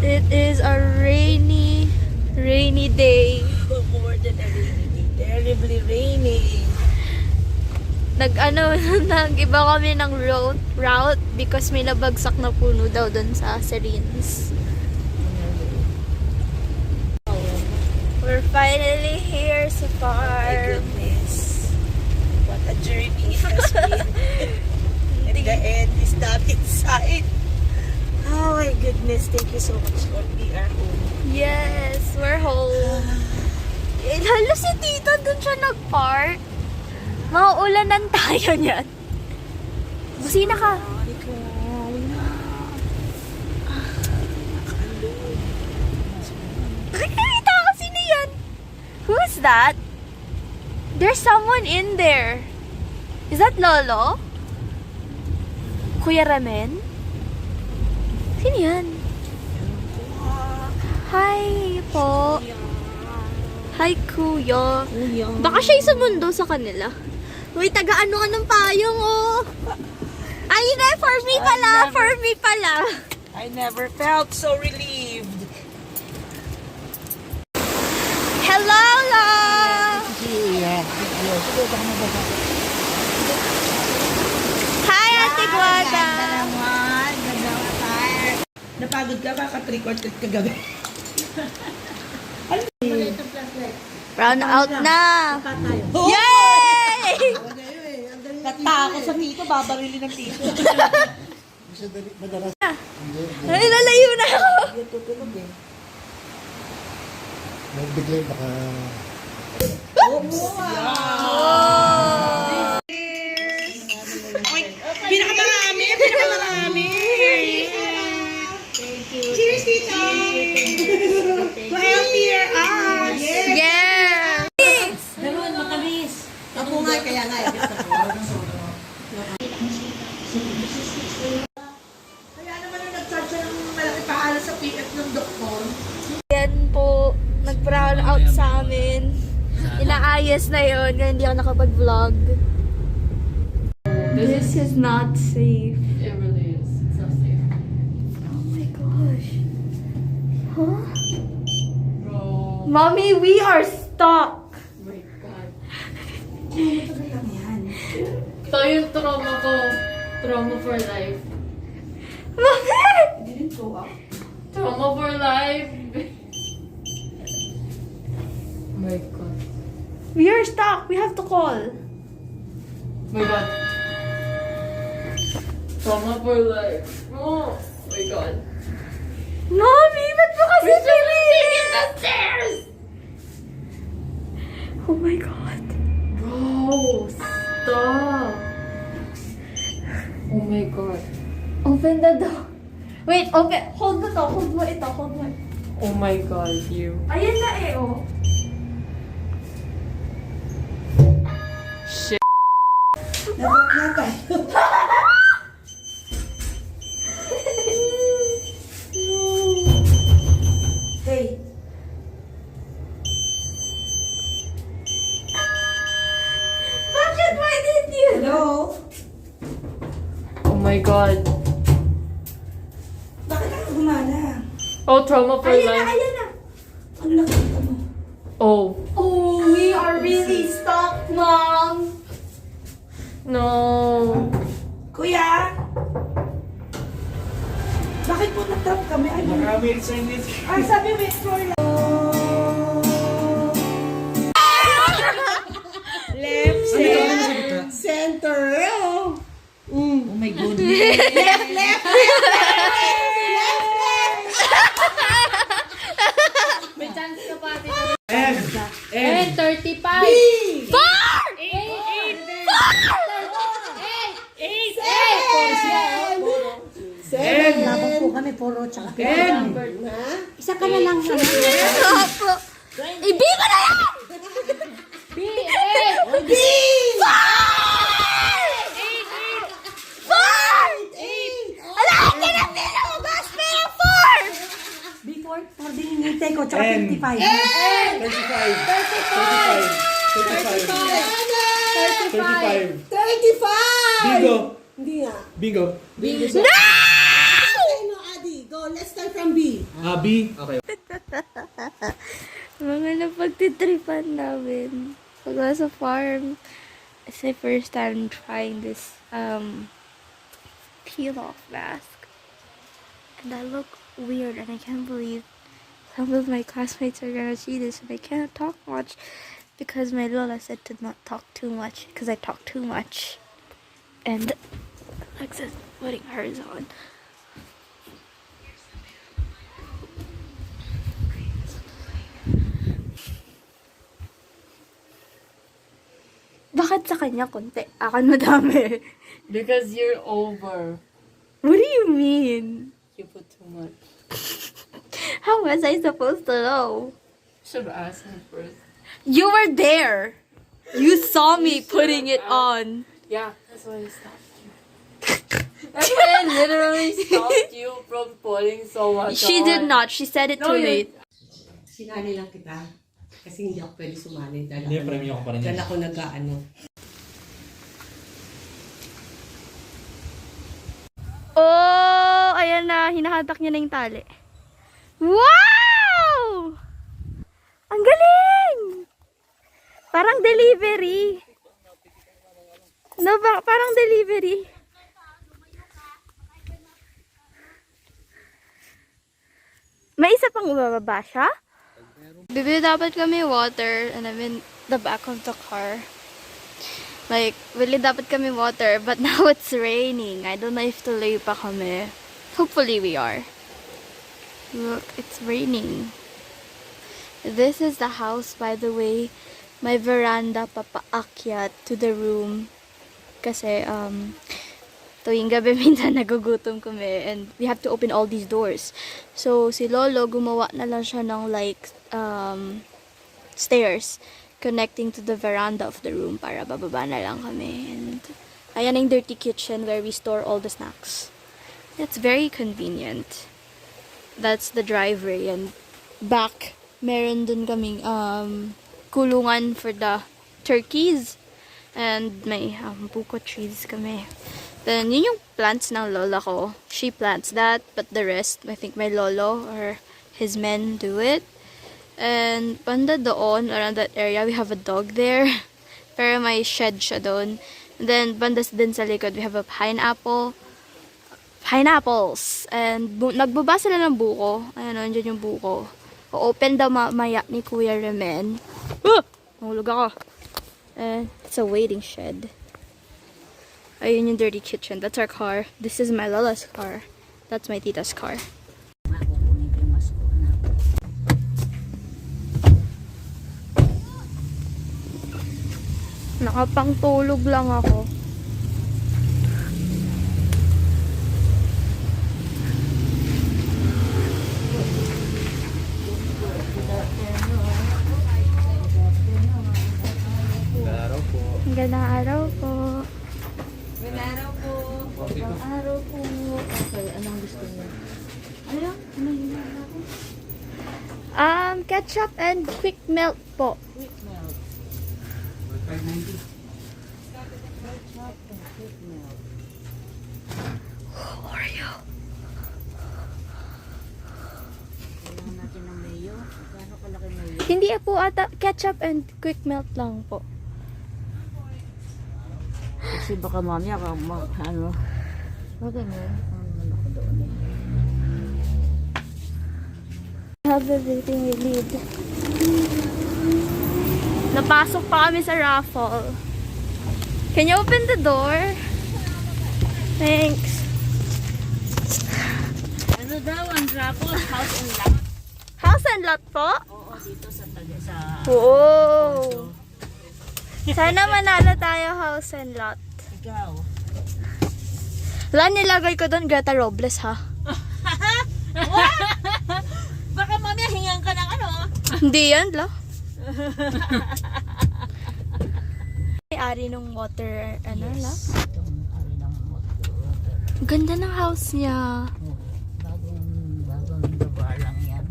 It is a rainy day. More than a rainy day. Terribly raining. Nag-iba kami ng route because may nabagsak na puno daw dun sa Serines. We're finally here sa My farm. goodness. What a journey it has been. And the end is not in sight. Oh my goodness. Thank you so much, Lord. We are home. Yes, we're home. Halos si Tito dun siya nag-park. Mauulanan tayo niyan. Busina ka. Nakikita ko sino yan. Who's that? There's someone in there. Is that Lolo? Kuya Ramen? Sino yan? Hi po. Hi, Kuya. Baka siya yung sumundo sa kanila. Uy, taga-ano ka ng payong, oh. Ay, hindi. For me pala. I never felt so relieved. Hello, Lo! Hi, Ate Guada. Napagod ka ba? Ka-3/4 kagabi. Brown out na. Oh! Yay! Natako sa tito, babarili ng tito. Ay, lalayo na ako. Tutulog eh. Bigla baka... Oops! Pinakamarami! Cheers, tito! To healthier us! Yeah! Ganun, matamis. Ako nga, kaya nga. Kaya naman yung nag-charge siya ng malaki paalas sa PF ng doktor. Yan po, nag-brown out sa amin. Inaayos na yun, kaya hindi ako nakapag-vlog. This is not safe. It really is. It's not safe. Oh my gosh. Huh? Bro. Mommy, we are stuck. Oh my God. Ito yung trauma ko. Trauma for life. Mommy! Trauma for life. Oh my God. We are stuck. We have to call. Oh my God. Trauma for life. Oh my God. Mommy, ba't mo kasi pinili? The stairs! Oh my God. Bro, stop. Oh my God. Open the door. Wait, open. Hold mo to. Hold mo ito. Hold mo. Oh my God, you. Ayan na eh, oh. Shit. Hey. Bakit? Why did you? Hello? Oh my God. Bakit ako gumana? Oh, trauma for Ayan na, life. ayan na. Ano nakita mo? Oh. Oh, we are really stuck, Mom. No. Kuya? Bakit po na-trap kami? Ay, Maraming sandwich. sabi wait for lang. Left, center. Oh my goodness. Left. May chance ka pa. And 35. Four! 7. Labang po kami, puro tsaka. 10. Isa ka na lang. Opo. Ibi mo na yan! B. Four! Ala, hindi na pinahugas, pero four! Before, for din hinintay ko, tsaka 55. 35. 35. 35! Bigo. Hindi nga. Bingo. No! Ano, Adi? Go, let's start from B. B. Okay. Mga napagtitripan namin. Pag sa farm, it's my first time trying this peel-off mask. And I look weird and I can't believe some of my classmates are gonna see this and I can't talk much because my Lola said to not talk too much because I talk too much. And Alexa's putting hers on. Bakit sa kanya konti? Akan madami. Because you're over. What do you mean? You put too much. How was I supposed to know? Should have asked me first. You were there. You saw me putting it on. Yeah, that's why I stopped you. That's why I literally stopped you from pulling so much She did on. not. She said it too late. Sinali lang kita. Kasi hindi ako pwede sumali. Hindi, premium ako pa rin yan. Dahil ako nag-ano. Oh, ayan na. Hinahatak niya na yung tali. Wow! Ang galing! Parang delivery. No, parang delivery. May isa pang bababa siya? Bibili dapat kami water and I'm in the back of the car. Like, bili dapat kami water but now it's raining. I don't know if tuloy pa kami. Hopefully we are. Look, it's raining. This is the house, by the way. My veranda papaakyat to the room. Kasi, tuwing gabi minsan nagugutom kami and we have to open all these doors. So, si Lolo gumawa na lang siya ng like, stairs connecting to the veranda of the room para bababa na lang kami. And ayan yung dirty kitchen where we store all the snacks. It's very convenient. That's the driveway and back meron dun kaming kulungan for the turkeys and may buko trees kami. Then yun yung plants ng lola ko. She plants that but the rest I think my lolo or his men do it. And banda doon, around that area, we have a dog there. Pero may shed siya doon. And then, banda din sa likod, we have a pineapple. Pineapples! And nagbaba sila ng buko. Ayan o, andyan yung buko. O-open daw maya ni Kuya Remen. Mahulog ako. And it's a waiting shed. Ayun yung dirty kitchen. That's our car. This is my lola's car. That's my tita's car. Nakapangtulog lang ako. Araw po. Magandang araw po. Magandang araw po. Magandang araw po. Okay, anong gusto niyo? Ano? Ano hinahanap ko? Ketchup and quick melt po. Quick melt. 590. Ketchup and quick melt. Oreo. Kailangan natin ng mayo. Gaano kalaki mayo? Hindi po ata. Ketchup and quick melt lang po. Kasi baka mamaya ano. Bakit mo? Ano ako doon eh. Have everything we need. Napasok pa kami sa raffle. Can you open the door? Thanks. Ano daw ang raffle? House and lot? House and lot po? Oo, dito sa sa Oo. Sana manalo tayo house and lot. ikaw. Wala, nilagay ko doon Greta Robles ha. Baka mamaya hingan ka ng ano? Hindi yan la. May-ari ng water, ano la? Itong ari ng motor. Ganda ng house niya. Bagong gawa lang yan.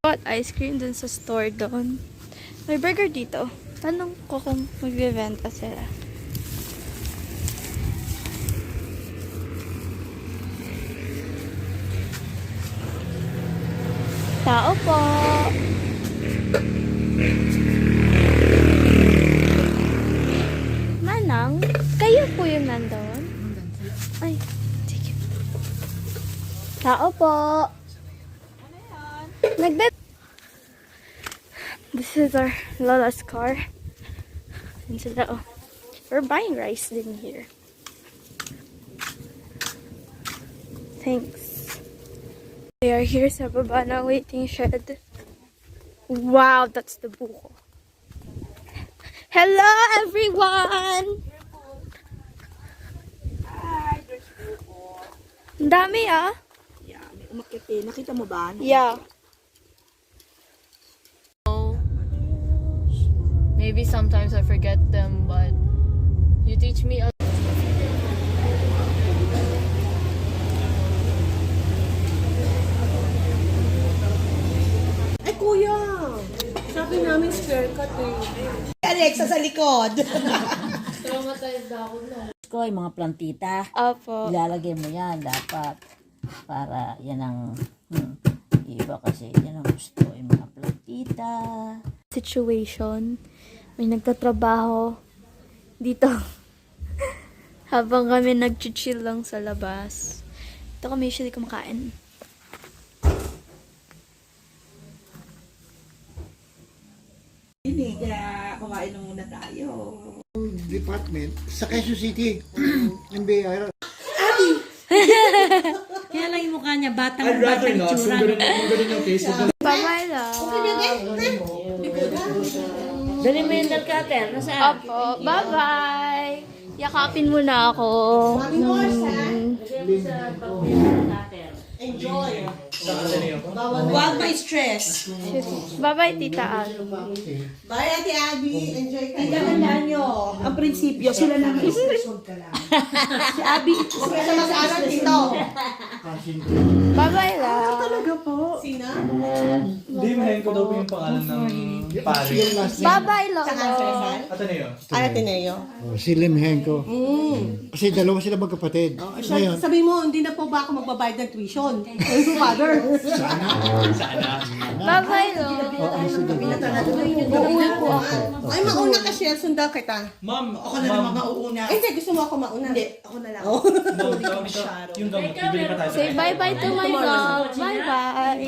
Bought ice cream dun sa store doon. May burger dito. Tanong ko kung magbibenta sila. Tao po. Manang, kayo po yung nandoon? Ay, sige. Tao po. This is our Lola's car. And sila, oh. We're buying rice din here. Thanks. We are here sa baba na waiting shed. Wow, that's the buko. Hello, everyone! Hi, there's buko. Ang dami, ah. Yeah, may umakyat eh. Nakita mo ba? Yeah. Maybe sometimes I forget them, but you teach me a Ay, kuya! Sabi namin square cut eh. Alexa sa likod. traumatized ako na. Ko, yung mga plantita, Opo. ilalagay mo yan dapat para yan ang iba kasi yan ang gusto yung mga plantita. Situation. May nagtatrabaho dito. Habang kami nag-chill lang sa labas. Ito kami usually kumakain. Hindi, kaya kumain na muna tayo. Department sa Quezon City. MBR. Kaya lang yung mukha niya, batang I'd rather not. Kung ganun yung case, Bye-bye lang. Dali mo yung cutter, nasaan? Opo. Bye-bye. Yakapin mo na ako. Enjoy. sa Ateneo. Huwag may stress. Bye-bye, Tita Al. Bye, Ate Abby. Enjoy kayo. Tandaan nyo, ang prinsipyo, sila na ma-stress. Huwag ka lang. Si Abby, huwag ka mag-aral dito. Bye-bye lang. Talaga po. Sina? Hindi, mahin ko daw po yung pangalan ng pari. Bye-bye lang. Sa Cancer. Ateneo. Ay, Ateneo. Si Lim Henko. Kasi dalawa sila magkapatid. Ngayon, Sabi mo, hindi na po ba ako magbabayad ng tuition? Ay, father. Sana. Bye-bye lang. Uuwi po ako. Ay, mauna ka, Shell. Sundan kita. Ma'am, Ako na naman mauuna. Ay, hindi. Gusto mo ako mauna? Hindi. Ako na lang. Ma'am, tawag ito. Yung gamot, bibili pa tayo. Say bye-bye to my vlog. Bye-bye.